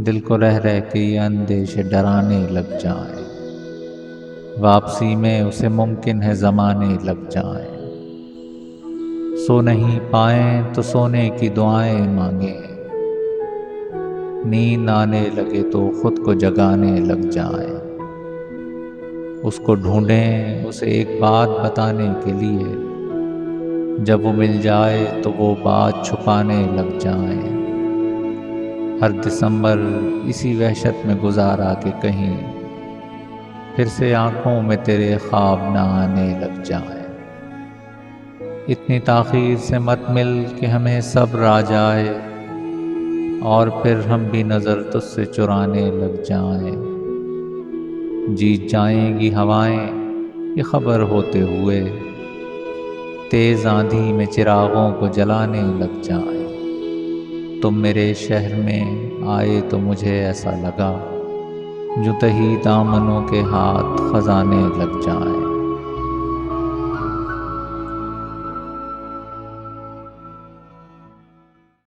دل کو رہ رہ کے یہ اندیشے ڈرانے لگ جائیں، واپسی میں اسے ممکن ہے زمانے لگ جائیں۔ سو نہیں پائیں تو سونے کی دعائیں مانگیں، نیند آنے لگے تو خود کو جگانے لگ جائیں۔ اس کو ڈھونڈیں اسے ایک بات بتانے کے لیے، جب وہ مل جائے تو وہ بات چھپانے لگ جائیں۔ ہر دسمبر اسی وحشت میں گزارا کہ کہیں پھر سے آنکھوں میں تیرے خواب نہ آنے لگ جائیں۔ اتنی تاخیر سے مت مل کہ ہمیں صبر آ جائے، اور پھر ہم بھی نظر تجھ سے چرانے لگ جائیں۔ جیت جائیں گی ہوائیں یہ خبر ہوتے ہوئے، تیز آندھی میں چراغوں کو جلانے لگ جائیں۔ تم میرے شہر میں آئے تو مجھے ایسا لگا، یوں تہی دامنوں کے ہاتھ خزانے لگ جائیں۔